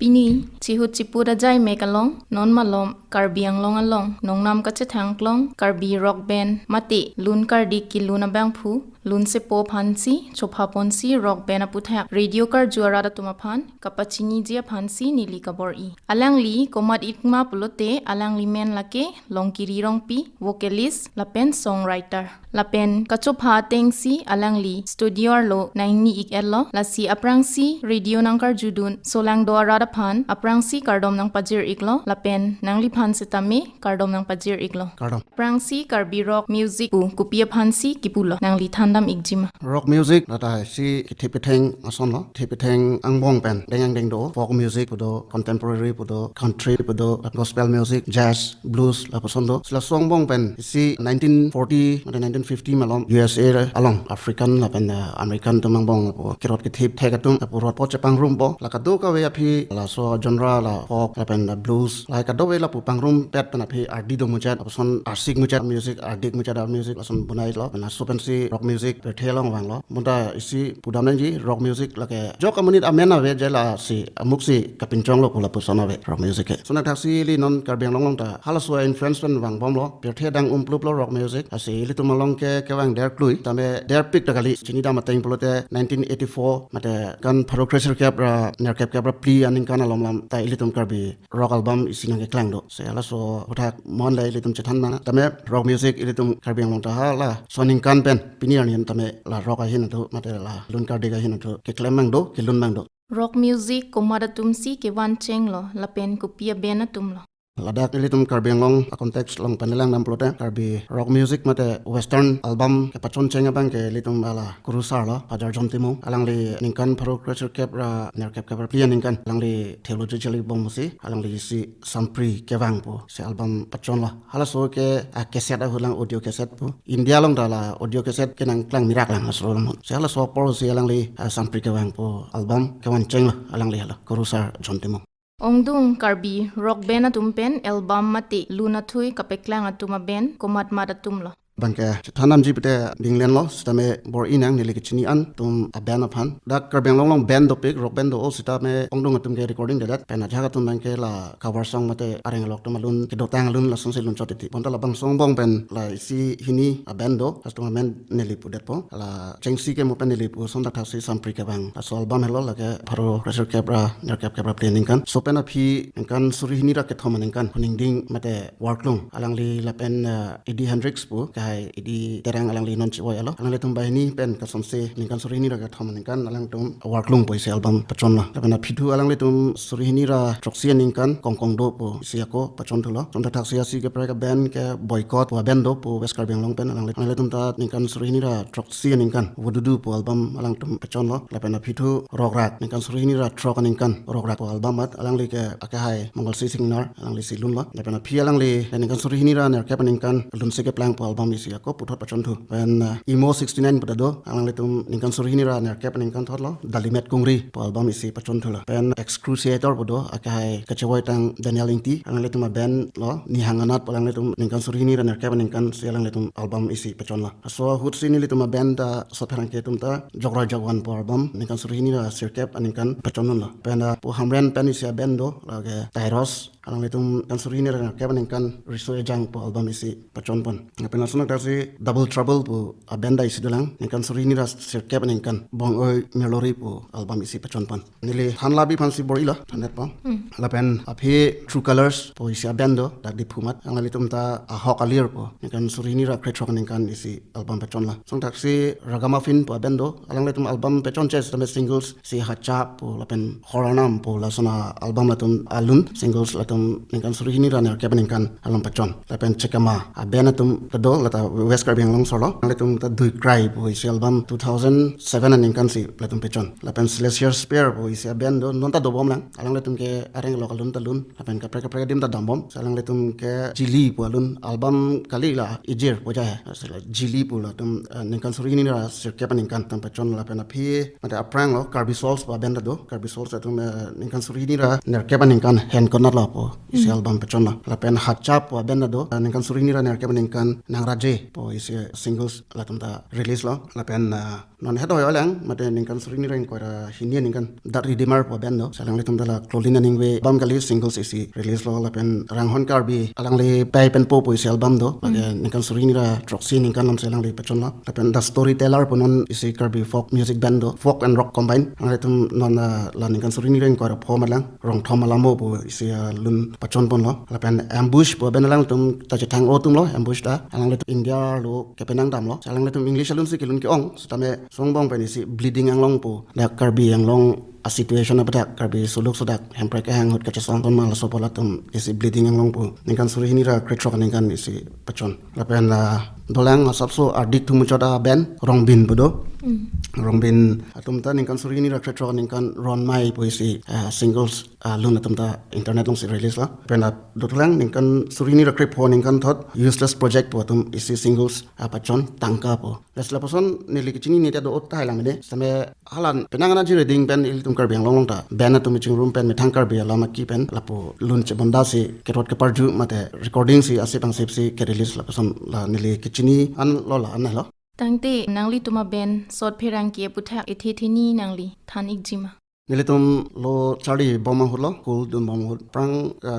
ปีนี้ที่หุดจิปูดาใจเมกะลองนอนมาลอมการเบียงลองอลองนองนำก็จะทางกลองการบีร็อกแบนด์มาติลุนการดีกิลุนแบงพูลุนเซโปพันซีชพาปอนซีร็อกแบนด์อปุแทกเรดิโอการจัวราดตุมาพันกับปัจญิเจียพันซีนิลิกาบอรีอลังลีก็มัดอิกมาปุโลเตอลังลีแมนละเกลองกิรีรองปีวอคาลิสละเป็นซองไรเตอร์ละเป็นกะจพาเต็งซีอลังลีสตูดิโอโลนายนีอีกเอลโลละซีอปรังซีเรดิโอนังการจูดุนโซลังโดอาราดพันอปรังซีการดอมนังปัจจิรอีกโลละเป็นนังลิพันสิตาเมการดอมนังปัจจิรอีกโลปรังซีการบีร็อกมิวสิกปูกุปียพันซีกิปุโลนังลิทันดัมอีกจิมาร็อกมิวสิกละตาซีเทปเทงอซอนโลเทปเทงอังบองเป็นเดงยังเดงโดฟอล์กมิวสิกปุโดคอนเทมพอรารีปุโดคันทรีปุโดกอสเปลมิวสิกแจ๊สบลูส์ละปะซอนโดสละซองบองเป็นซี1940มาถึง1950มาลอม USA อลองแอฟริกันละเป็นอเมริกันตุมังบองกิรอดกิเทปเทกะตุมปุรอดปอจะปังรุมบ่ละกะดูกะเวอะพีละซอจอนราละฟอล์กละเป็นบลูส์ละกะดูเวละปุปังรุมเป็ดเป็นอะพีอาร์ดีโดมุจัดปะซอนอาร์ซิกมุจัดมิวสิกอาร์ดิกมุจัดมิวสิกละซอนบุนัยลอเป็นอะซูเป็นซีร็อกมิวสิกเทลองวังลอมุนดาอิซีปุดามนันจีร็อกมิวสิกละแกจอกะมุนิดอะเมนะเวเจลาซีอมุกซีกะปินจองลอปุละปุซอนเวร็อกมิวสิกซุนะทักซีลีนอนกะเบียงลองตาฮาละซัวอินฟลูเอนซ์เป็นวังบอมลอเปียเทดังปลุบลอร็อกมิวสิกอะซีลิตุมาลองแกวังเดร์กลุยตาเมเดร์ปิกตะกะลิจินิดามาเต็งปุโลเต1984มาเตกันพาโรเครเซอร์แคบราเนอร์แคบปลีอันนิงกานะลอมลำตาอิลิตุมกะบีร็อกอัลบั้มอิซินังเกคลังโดเซละโซพุทักมอนไลอิลิตุมจะทันมานะตาเมร็อกมิวสิกอิลิตุมกะเบียงลองตาฮาละซอนิงกันเป็นปินีอันนี้ตาเมละร็อกอะหินตุมาเตละลุนกะดีกะหินตุเกคลัมมังโดเกลุนมังโดrock music ko madatum si ke wan cheng lo lapen ko pia benatum lo ladak ilitum karbiang long context long panelang nam plote karbi rock music mate western album ke pachon chenga bang ke litum ala kurusar lo pajar jontimu alang li ningkan pharo crusher cap ra ner cap cap plia ningkan alang li theologically bom musi alang li si sampri kewang po se album pachon lo hala so ke a cassette a hulang audio cassette po india long dala audio cassette ke nang klang mirak lang asro lo se hala so por si alang li sampri kewang po album kewan cheng lo alang li hala kurusar jontimu Ongdung karbi rock band atum pen album mati luna thui kapeklang atuma band komat madatum lo bangke thanam ji pete dinglen lo stame bor inang nile kichini an tum aban aphan dak karbeng long band do pik rock band do all sitame ongdung atum ke recording dedat pena jaga tum bangke la cover song mate areng lok tum alun ke dotang alun la song silun chotiti ponta la bang song bong pen la si hini aban do customer men nile pudet po la chengsi ke mo pen nile pu song ta si sampri ke bang so album hello la ke pharo pressure capra ner capra planning kan so pen aphi kan suri hini ra ke thomaning kan honing ding mate worklung alang li la pen Eddie Hendrix pu idi terang alang li non chiwai alo alang le tum bai ni pen ka somse ningkan suri ni ra ka thom ningkan alang tum worklung poi se album pachon la tapena phidu alang le tum suri ni ra troxia ningkan kongkong do po sia ko pachon thulo tumta thak sia si ke pra ka band ke boycott wa band do po west karbeng long pen alang le tum ta ningkan suri ni ra troxia ningkan wududu po album alang tum pachon lo lapena phidu rock rak ningkan suri ni ra trok ningkan rock rak po album mat alang le ke aka hai mongol si singnar alang le silun lo lapena phi alang le ningkan suri ni ra ner ke ningkan lun se ke plang po album isi ko puthot pachon thu pen emo 69 padado alang le tum ningkan suri ni ra ner ke ningkan thot lo dalimet kungri po album isi pachon thu lo pen excruciator bodo aka hai kachawai tang Daniel Ingti alang le tum band lo ni hanganat alang le tum ningkan suri ni ra ner ke ningkan se alang le tum album isi pachon lo so hut sini le tum band ta so tharang ke tum ta jogra jagwan po album ningkan suri ni ra sirkep aningkan pachon lo pen po hamren pen isi band do lage Tyros alang le tum kan suri ni ra ner ke ningkan risoe jang po album isi pachon pon pen asuna ta si double trouble po abenda isi dalang ningkan suri ni ra sirkep ningkan bong oi melori po album isi pachon pon nile hanlabi phansi borila thanet pa la pen aphe true colors po isi abendo dak di phumat alang le tum ta hok alir po ningkan suri ni ra kretrok ningkan isi album pachon la song tak si ragamuffin po abendo alang le tum album pachon ches tame singles si hacha po la pen horanam po la sona album la tum alun singles la tum ningkan suri ni ra ner ke ningkan album pachon la pen chekama abena tum do la ta west karbeng long solo la tum ta dui cry po isi album 2007 ningkan si la tum pachon la pen celestial spare po isi abendo non ta do bom lang alang le tum ke areng lokal lun ta lun la pen kapre dim ta dambom alang le tum ke jili po alun album kali la ijir po ja jili po la tum ningkan suri ni ra sirke ningkan tum pachon la pen aphi mata aprang lo carbi souls pa benda do carbi souls tum ningkan suri ni ra ner ke ningkan hen konat la po isi album pachon la pen hachap po benda do ningkan suri ni ra ner ke ningkan nang raje po isi singles la tum ta release lo la pen non head oil lang mate ninkan suri ni reng ko ra hinia ninkan that redeemer po band no salang le tum dala clolina ningwe bam kali singles isi release lo la pen ranghon karbi alang le pai pen po isi album do lage ninkan suri ni ra troxy ninkan lam salang le pachon la pen the storyteller ponon isi karbi folk music band do folk and rock combine ang le tum non la ninkan suri ni reng ko ra pho malang rong thom malamo po isi lun pachon pon lo la pen ambush po ben lang tum ta chang o tum lo ambush da alang le India lo kepenang dam lo salang le tum English alun si kilun ki ong stame songbong pen isi bleeding ang long po da karbi ang long a situation abadak karbi suluk sudak hempre ka hang hot ka chasong ton mal so polatum isi bleeding ang long po ninkan suri ni ra kretrok ninkan isi pachon la pen la dolang asapso adik tu muchoda ben rongbin bodo rongbin atum ta ninkan suri ni ra kretrok ninkan ron mai po isi singles lun atum ta internet long si release la pen dolang ninkan suri ni ra krep ho ninkan thot useless project po atum isi singles pachon tangka po lesla person nili kichini ni ta do tai lang de same halan penangana ji reading pen tum karbiang long ta ben atum ching room pen mithang karbi lama ki pen lapo lun che bonda si kerot ke parju mate recording si asipang sip si ke release la person la nili kichini an lo la an lo tangte nangli tuma ben sot pherang ki puthak ethethini nangli than ikjima nilitum lo Charlie Boma hulo cool dun bom hul prang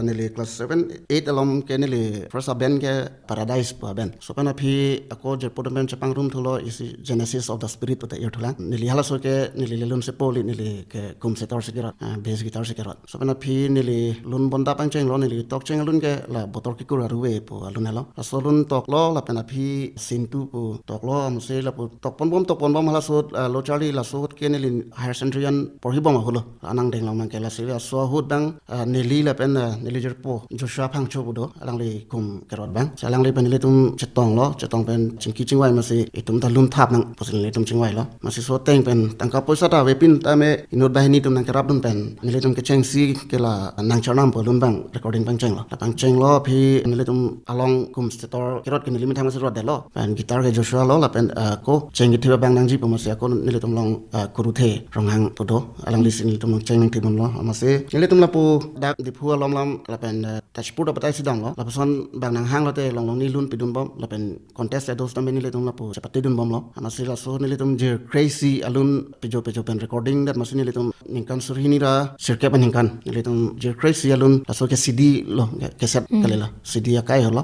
nili class 7 8 alom ke nili first ben ke paradise pa ben so pana phi ako je podmen chapang room thulo is genesis of the spirit of the year thulang nili hala so ke nili lelun se poli nili ke kum setor se kirat bass guitar se kirat so pana phi nili lun bonda pangcheng lo nili tok cheng lun ke la botor ki kur ruwe po alun halo so lun tok lo la pana phi sintu po tok lo amse la po tok pon bom hala so lo Charlie la so ke nili higher centurion porhibom hulo anang deng long ke la se so hut bang nili la pen nili jerpo joshua phangcho budo alang le kum kerot bang salang le pen le tum chetong pen chingki chingwai ma se itum ta lum thap nang posin le tum chingwai lo ma se so teng pen tangka poisa ta we pin ta me inut bahini tum nang kerap dun pen nili tum ke cheng si ke la nang charnam po lun bang recording bang cheng lo ta bang cheng lo phi nili tum along kum setor kerot ke nili mi thang se rot de lo pen guitar ke joshua lo la pen ko cheng gi thiba bang nang ji po ma se ko nili tum long kuru the ronghang podo alang li sin tum cheng nang timon lo ma se nili tum la pu dak di phua lom la pen touch put up tai sidang lo la person bang nang hang lo te long ni lun pidun bom la pen contest dos tam nili tum la pu chapati dun bom lo ma se la so nili tum je crazy alun pejo pen recording that ma se nili tum ninkan surhini ra sirke pan ninkan nili tum je crazy alun la so ke CD lo cassette kalela CD ya kai lo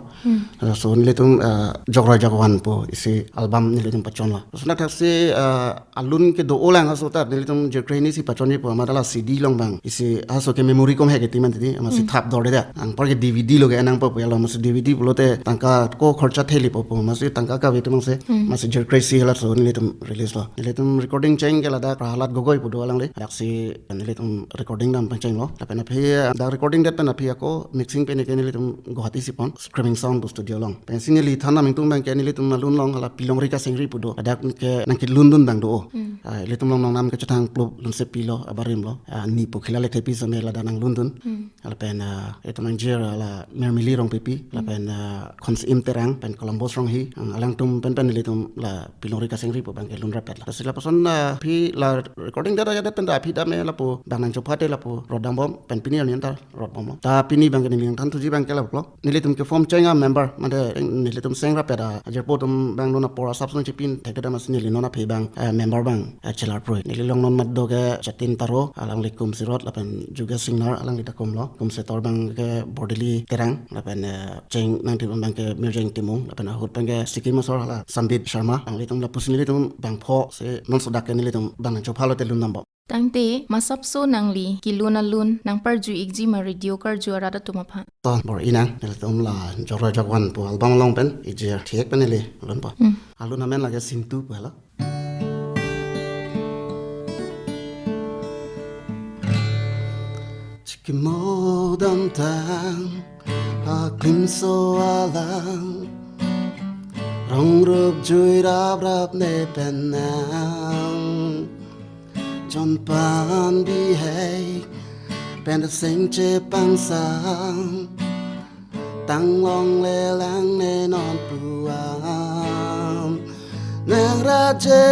so nili tum jagwan po isi album nili tum pachon la so na thak se alun ke do olang so ta nili tum je crazy si pachon ni po ma la CD long bang isi aso ke memory kom he ke timan ti ma si thap dor de ang par ke DVD lo ke anang po lo ma si DVD blote tangka ko kharcha theli po ma si tangka ka vetum se ma si jer crazy la so ni tum release lo ni tum recording cheng ke la da halat gogoi pu do alang le yak si ni tum recording dam pancheng lo la pen phe da recording that pen phe ko mixing pen ke ni tum guwahati si pon screaming sound studio long pen sinili thana ming tum bang ke ni tum lun long la pilong ri ka sengri pu do da ke nang ki lun dun bang do le tum long nam ke chatang club lun se pilo abarim lo ni po khila le thepi sa me la danang lundun la pen etomang jera la mermili rong pipi la pen khons imterang pen Columbus rong hi alang tum pen le tum la pilori ka sengri po bang ke lun rapet la sila person phi la recording data ya pen da phi da me la po bang nang chopate la po rodang bom pen pini ni anta rod bom ta pini bang ke ni than tu ji bang ke la lo ni le tum ke form chenga member made ni le tum seng rapet da ajer po tum bang no na pora subson chipin thek da mas ni le no na phi bang member bang chelar pro ni le long non mat do ke chatin taro alang likum sirot la pen juga singnar alang lita kom lo kom setor bang ke bodily terang la pen cheng nang ti bang ke mirjeng timung la pen hot bang ke sikim sor la Sambit Sharma ang litum la pusin litum bang pho se non sodak ni litum bang cho phalo te lun nambo tangte masap so nangli kiluna lun nang parju ikji ma radio kar ju arada tuma pha ton bor inang litum la jora jagwan po albang long pen ije thek pen le lon pa alun amen la ke sintu pa la Kimodam tang aklim so alang rong rup jui rap ne penang John pan bi hay pen da sing che pang sang tang long le lang ne non puam nang ra che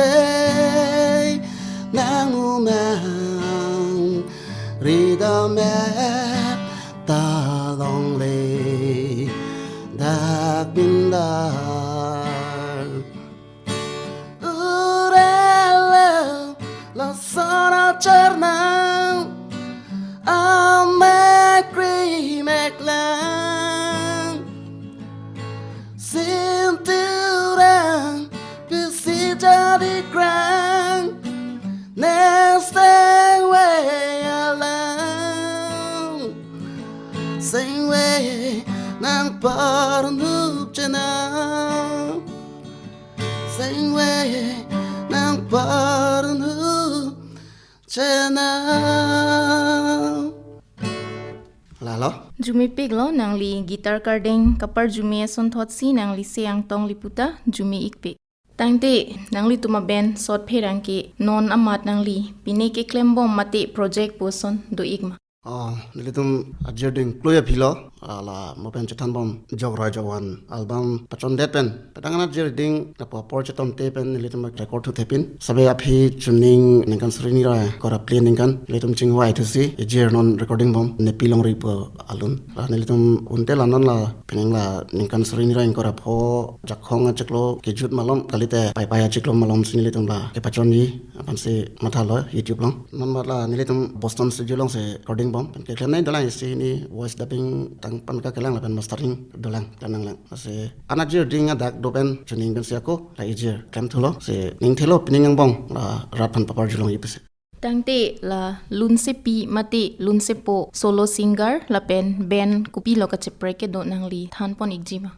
nang u mang Rida me ta long le dak bin da ure same way nang parunup chena same way nang parunup chena lalo Jumi pik lo nang li guitar karding kapar jumi ason thot si nang li seang tong liputa jumi ikpik tangte nang li tuma ben sot pherang ki non amat nang li pine ke klembom mate project poson do igma nilitum ajerding ploya philo ala mopen chatan bom jogroi jawan album pachon det pen patangana jerding na popor chatom te pen nilitum record thu thepin sabe aphi tuning ninkan srini ra kora play ninkan nilitum chingwai thu si ejer non recording bom ne pilong ri po alun nilitum unte lanon la pening la ninkan srini ra kora pho jakhong chaklo kejut malom kalite pai pai chiklo malom nilitum la ke pachon ni apan se mathalo youtube long non la nilitum boston studio long se recording bom ke klemnai dalai si ni voice dubbing pan ka kelang lapan mastering dolang kanang lang se anajer ding adak dopen tuning ben siako la ejer klem thulo se ning thelo pining ang bong la rapan papar julong ipse tangte la lun se pi mate lun se po solo singer la pen band kupi loka chepre ke do nang li than pon ikjima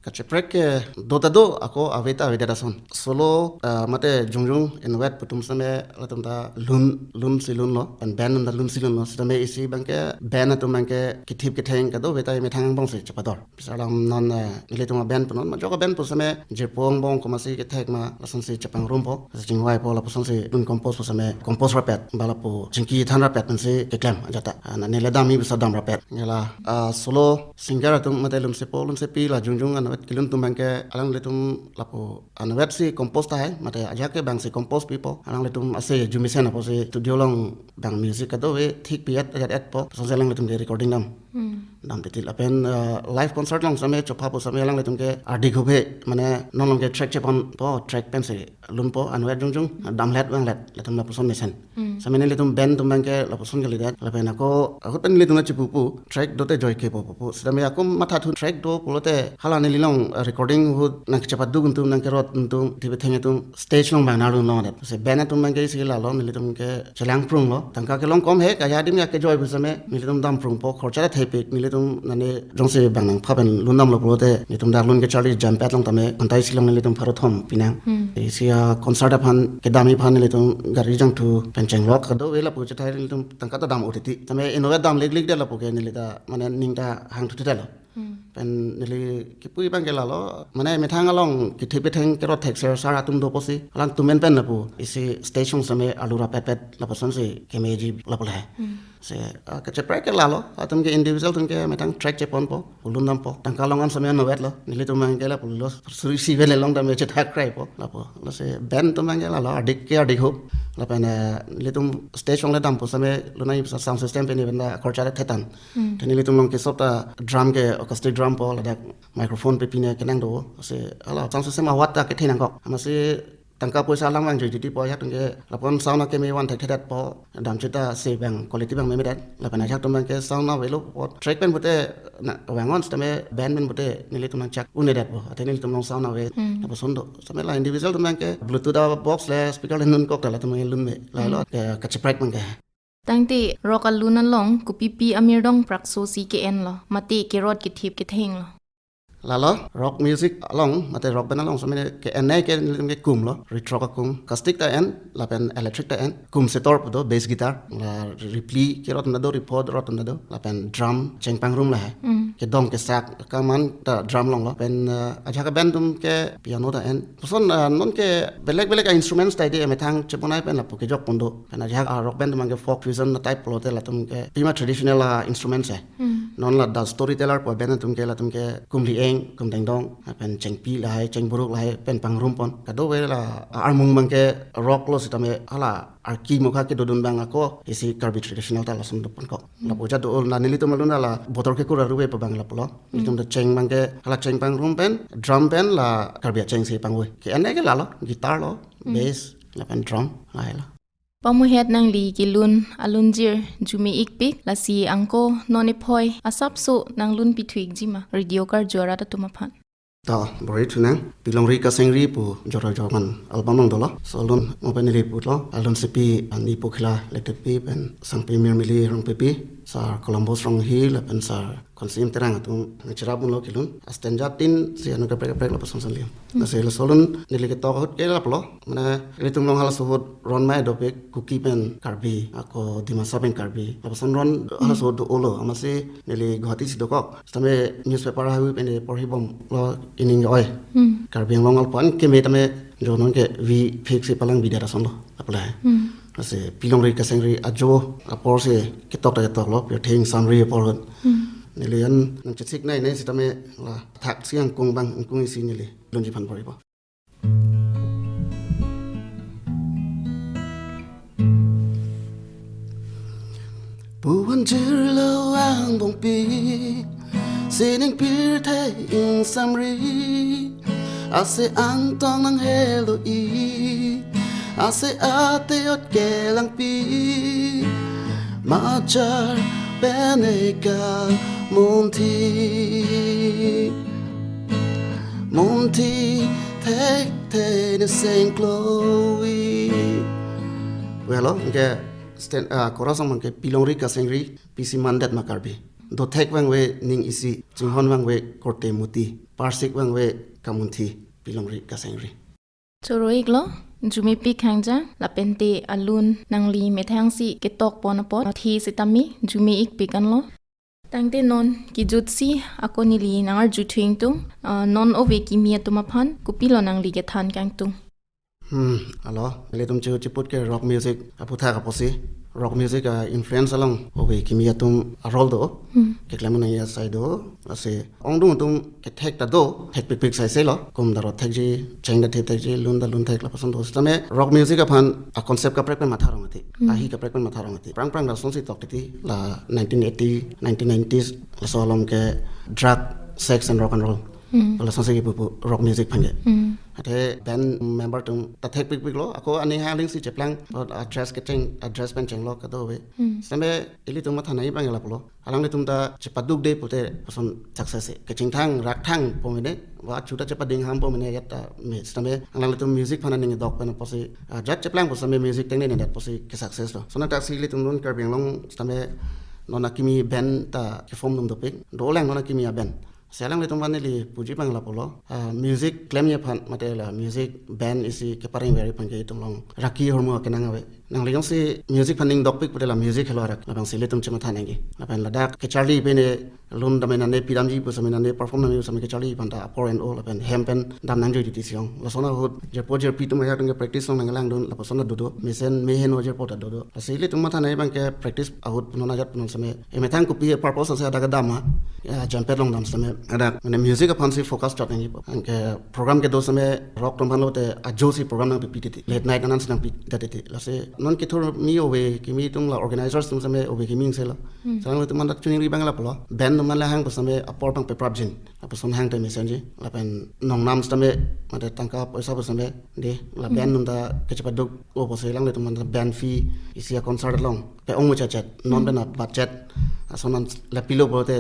kacheprek ke do ako aveta son solo mate jungjung in wet putum same latum ta lun silun lo and band na lun silun lo same isi bangke band atum bangke kithip ke theng ka do veta me thang bong se chapador pisalam non niletum band punon ma joka band pu same jepong bong ko masi ke thek ma lason se chapang rum po jingwai po la puson se lun compose pu same compose rapet bala pu jingki than rapet men se ke klem ajata na nele dami bisa dam rapet ngela solo singer atum mate lum se pi la jungjung an kilun tumbangke alang letum lapo anwet si compose ta hai mate aja ke bang si compose people alang letum ase jumisen apo se studio long bang music ka do we thik piat at po so alang letum recording nam titil apen live concert long same chopa po same alang letum ke ardi khube mane non long ke track chepon po track pen se lun po anwet jungjung dam let bang let letum la poson mesen same ne letum band tumbangke la poson ke lidat la pen ako pen letum na chipu track dote joy ke po same ako matha thu track do pulote hala ne lilong recording hud nang chapadu guntum nang kerot guntum tibe thenge tum stage long bang naru long se band tum bang ke sila lo ne letum ke chelang prung lo tangka ke long kom he ka ya dim ya ke joy busame ne letum dam prung po khorcha the pe ne letum nane jongse bang nang phaben lunam lo pulote ne tum darlun ke charlie jam pat long tame antai silong ne letum pharothom pinang sia concert phan ke dami phan ne letum gari jang thu pencheng lok ka do wela pu chathai ne letum tangka ta dam otiti tame inove dam lik de la pu ke ne leta mane ningta hang thu thela pen nili kipui bang kela lo mane me thang along kithe pe theng kerot thek ser sara tum do posi alang tumen pen na pu isi station same alura pet la pason se kemeji la pula se ka chepra ke la lo atum ke individual tum ke me thang track chepon po ulun nam po tang kalong am same no wet lo nili tum mang kela pulo suri si vele long da me chet hak cry po la se ben tum mang kela lo adik ke adik ho la pen nili tum station le dam po same lunai sound system pe ni benda khorcha le thetan nili tum long ke sopta drum ke acoustic drum po la dak microphone pe pine kenang do se ala sound system awat ta ke thinang ko amase tangka poisa lang wang jiti po ya tungke lapon sound ke me wan thek that po dam chita se bang quality bang me dat la pana chak tum ke sound na velo po track pen bote na wangon stame band men bote nili tum chak une dat po ateni tum sound na ve la poson do same la individual tum ke bluetooth box le speaker nun ko ta la tum lun me la lo ka chiprak mang ke tangte rock aluna long kupipi amir dong prakso si ke en lo mate ke rod ke thip ke theng lo lalo rock music along mate rock band along samene ke enai ke kum lo retro ka kum acoustic ta en la pen electric ta en kum setor do bass guitar la repli ke rot na do report rot na do la pen drum chengpang room la ke dong ke sak ka man ta drum long lo pen aja ka band tum ke piano ta en son non ke belek instruments ta de me thang cheponai pen la pu ke jok pondo pen aja rock band mang ke folk fusion na type plote la tum ke pima traditional instruments hai non la da storyteller po band tum ke kum li kum dang dong pen chengpi lai cheng buruk lai pen pang rum pon ka do we la armung mang ke rock lo sitame ala arki mokha ke dodun bang ako isi karbi traditional ta la sum do pon ko la boja do na nili to maluna la botor ke kura ruwe pa bang la polo nitum do cheng mang ke ala cheng pang rum pen drum pen la karbi cheng se pang we ke ane ke la lo guitar lo bass la pen drum lai la pamuhet nang li kilun alunjir jumi ikpik la si angko noni phoi asap so nang lun pithuik jima radio kar jora ta tumaphan ta bori thuna pilongri ka sengri pu jora joman album nong dolo solun open ri pu lo alun sepi ani pokhla letek pi pen sang premier mili rong pepi sa Columbus rong hill lapan sa konsim terang atung ngcerabun lo kilun astenjatin si anu kaprek la pason sanliam na se la solun nili ke tok ke la plo mana litung long hala suhut ron mai dopek kuki pen karbi ako dimasa pen karbi la pason ron hala suhut olo amase nili guwahati sidokok tame newspaper hawi pen porhibom lo ining oi karbi long al pan ke me tame jonon ke vi fix palang bidara son lo apla ase pilong ri kasengri ajo apor se ketok ta tok lo pyo thing samri apor nilian nang chik nai nei sitame la thak siang kung bang kung isi nili lonji phan poribo buwan jirlo ang bong pi sining pir thai ing samri ase ang tong nang helo i ase ate ot kelang pi majar beneka munti tek te ne Saint Chloe well ke stand korasang man ke pilongri ka sengri pisi mandat makarbi do tek wang we ning isi jinghon wang we korte muti parsik wang we kamunti pilongri ka sengri choroik lo jumi pi khangja lapente alun nangli methangsi ketok ponapot thi sitami jumi ik pikan lo tangte non ki jutsi akonili nangar juthing tu non ove ki mia tumaphan kupilo nangli ke than kang tu alo le tum chu chiput ke rock music aputha ka posi rock music influence along ove ki mia tum role do ke klamun ya sai do ase ongdung tum ke thek ta do thek pik sai se lo kum daro thek ji cheng da thek ji lun da lun thek la pason do stame rock music aphan a concept ka prek ma tharong ati ahi ka prek ma tharong ati prang da son si tok ti la 1980 1990s la solom ke drug sex and rock and roll la son se bu rock music phange ate band member tum ta thek pik lo ako ani ha ling si cheplang address ke cheng address pen cheng lo ka do we sambe ili tum ma thanai bang la plo alang le tum ta chepaduk de pute pason success ke ching thang rak thang pomene wa chuta chepading ham pomene yata me sambe alang le tum music phana ning dok pen posi jat cheplang posi music teng ne dat posi ke success lo sona ta si le tum non karbeng long sambe nona kimi band ta ke form dum do pik do lang nona kimi band selang le tumban li puji pang la polo music claim ye phan mate la music band isi ke paring very pang ke tumlong raki hormo ke nang we nang le si music phaning dok pik putela music hello rak la bang sile tum chema thanengi la pan la dak ke charlie bene lun da mena ne piram ji pu samena ne perform na music ke charlie pan ta apor and all la pan hempen dam nang joi ti siong la sona hot je pojer pi tum ya tung practice nang lang don la pasona dodo mesen me hen ojer pot dodo la sile tum thanai bang ke practice out nona jat pun same e metang ku pi purpose sa daga dama jamper long dam same ada mane music upon si focus tot ngi ke program ke do same rock tom hanote ajo si program nang pt late night nan nang pt la se non ke thor mi owe ki mi tum la organizers tum same owe ki ming se la sang tum man chuni ri bang la plo band man la hang pa same apor pang pe projin apa son hang te messenger la pen nong nam same mate tangka paisa pa same de la band num da ke chapa dok o po se lang le tum man band fee isia concert long pe ong cha chat non bena budget asonan la pilo bote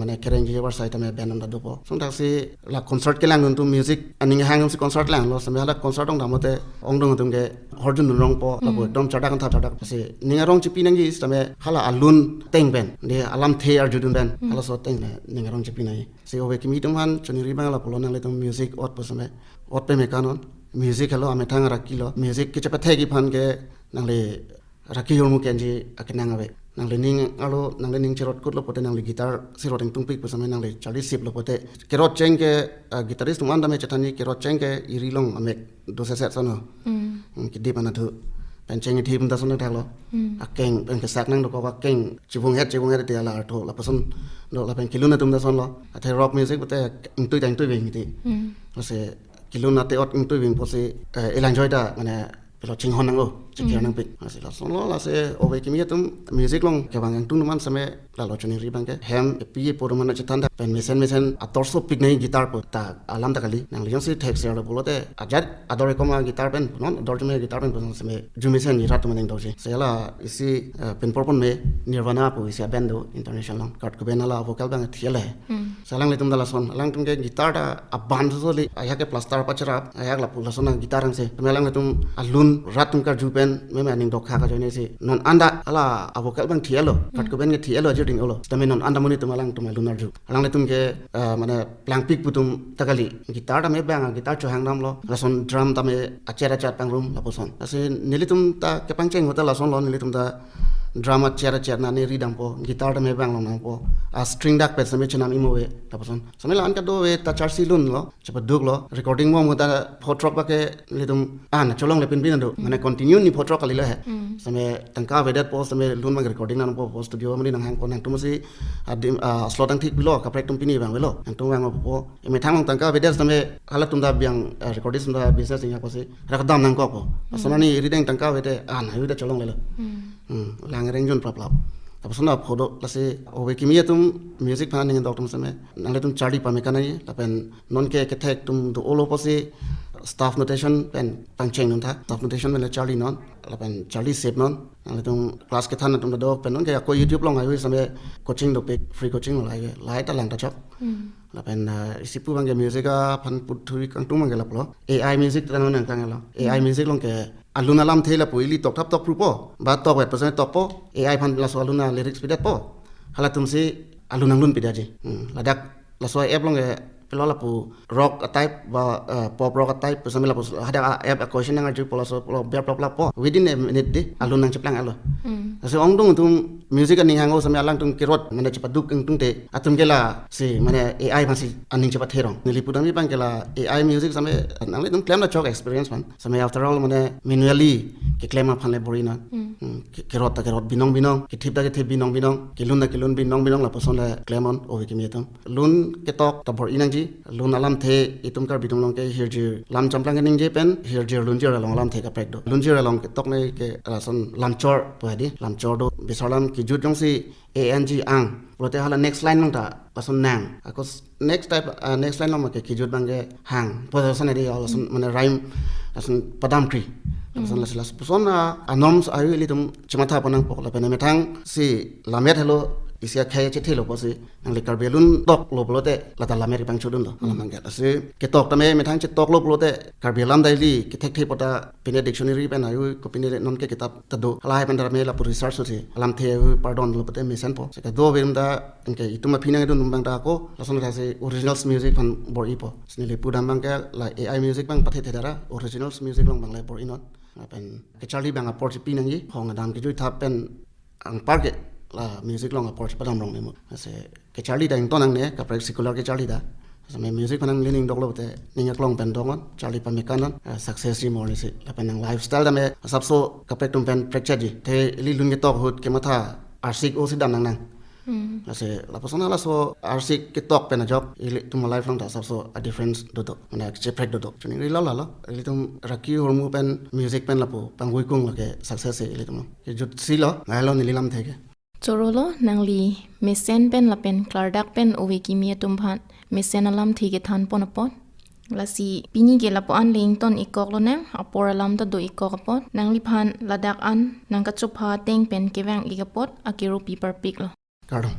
mane kereng je war sai tame band da dopo song ta si la concert ke lang tu music aning hang si concert lang lo same la concert dong damote ong dong tum ke horjun rong po la bo dom chada kan tha chada si ninga rong chipi nang gi tame hala alun teng ben de alam the ar judun ben hala so teng ninga rong chipi nai si owe kimi tum han chuni ri bang la polo nang le tum music ot po same ot pe me kanon music hello ame thang rakilo music ke chapa thegi phan ke nang le raki hormu kenji akinang ave nang le ning alo nang le ning cherot kut lo pote nang le guitar sirot eng tungpik pasame nang le charlie sip lo pote kerot cheng ke guitarist manda me chatani kerot cheng ke irilong ame do se set sono ki di pana thu pen cheng thi bum da sono thalo akeng pen ke sak nang do ko akeng chibung het te la tho la pason do la pen kiluna tum da son lo athe rock music pote eng tui wing ti lo se kiluna te ot eng tui wing posi elang joy da mane pelo ching hon nang o chikir nang pik asila son lo la se owe kimi tum music long ke bang tung man same la lo chuni ri bang ke hem pi por man cha thanda pen mesen ator so pik nei guitar po ta alam ta kali nang lion si tek se lo bolote ajat adore koma guitar pen non ador me guitar pen pon same jumisen ni rat man doji se la isi pen por pon me nirvana po isi band international kat ko benala vocal bang thiele salang le tum dala son alang tum ke guitar ta aban so li aya ke plaster pa chara aya la pula son guitar ang se melang le tum alun rat tum kar ju ben me ma ning dok kha ka jone si non anda ala avokal bang thielo kat ko ben ke thielo juting olo tame non anda muni tumalang tumal lunar ju alang le tum ke mane plang pik putum takali gitar ta me bang gitar chu hang nam lo lason drum ta me achera chat pang room la poson ase nilitum ta ke pang cheng hotel lason lo nilitum ta drama chera chat na ne ridam po gitar ta me bang lo na po a string dak pe same chana imo we ta poson same lan ka do we ta char si lun lo chapa duk lo recording mo ta photrok ba ke litum an cholong le pin bin do mane continue ni photrok ali lo he same tangka we dat po same lun ma recording na po studio mani nang hang ko nang tum si adim slot ang thik bilo ka prek tum pini bang we lo nang tum bang po me thang tangka we dat same hala tum da biang recording sum da business nya ko si rak dam nang ko po asana ni rideng tangka we te an hu da cholong le lo lang reng jun prap tapos na photo lase owe kimia tum music phan ning dok tum same nang le tum chardi pa me kanai lapen non ke thek tum do olo posi staff notation pen pangcheng non tha staff notation men charli non lapen charli save non nang le tum class ke than tum do pen non ke ko youtube long ai same coaching do pe free coaching lai ta lang ta chok lapen isipu bang ke music a phan put thuri kang tum mang ke laplo ai music ta non kang lo ai music long ke aluna lam thela poili tok thap tok prupo ba tok wet person tok po ai phan la so aluna lyrics pidat po hala tum si aluna lun pidaji ladak la so app long pelo la pu rock type ba pop rock type person la pu hada app question nang ju polo so polo ber pop la po within a minute de aluna chaplang alo so ong dung tum music ani hango same alang tum kirot mane chapaduk tung te atum gela si mane ai phan si aning chapat therong nili pudang mi bang gela ai music same nang le tum claim la chok experience man same after all mane manually ke claim phan le borina kirot ta kirot binong ke thip ta ke thip binong ke lun binong la person la claim on o ke mi tum lun ke tok ta bor inang ji lun alam the itum kar bitum long ke hirjir lam champlang ning je pen hirjir lun jir long alam the ka prek do lun jir long ke tok nei ke rason lam chor padi lam chor do bisalam ki jut jong si ang prote hala next line long ta pason nang akos next line long ke ki jut bang ke hang position edi alason mane rhyme ason padam kri ason la pason anoms ayu litum chmatha panang pok la pen metang si lamet hello isia khaya che thelo posi nang le karbelun tok lo blote la ta lamer pang chodun lo alamang ga ase ke tok tame methang che tok lo blote karbelam daily ke thek thei pota pine dictionary pen ayu ko pine non ke kitab ta do halai pen me la pu research so alam the pardon lo pote mission po se ka do bem da ke ituma phina dun bang da ko lason da se originals music fan bor ipo snile pudam bang ke la ai music bang pathe thedara originals music long bang la bor inon pen ke charlie bang a port pi nang yi hong dam ke jui thap pen ang park la music long approach padam rong ne mo ase ke charlie da ing tonang ne ka prek secular ke charlie da ase me music panang leaning dog lo te ning klong pen dongon charlie pa mekanan success ri mo ne se la panang lifestyle da me sabso ka prek tum pen prek ji te li lun ke tok hut ke matha arsik o si dan nang ase la persona la so arsik ke tok pen job ili tum life long da sabso a difference do do na che prek do do chuni ri la ili tum raki hormu pen music pen la po pangui kung la ke success e ili tum ke jut si lo ngai lo ni lam the ke Chorolo nangli mesen pen la pen klardak pen owe kimia tumphan mesen alam thige than ponapot lasi pini ge la po an lington ikok lo ne apor alam ta do ikok apot nangli phan ladak an nangka chupha teng pen kewang ikapot akiro paper pick lo kardom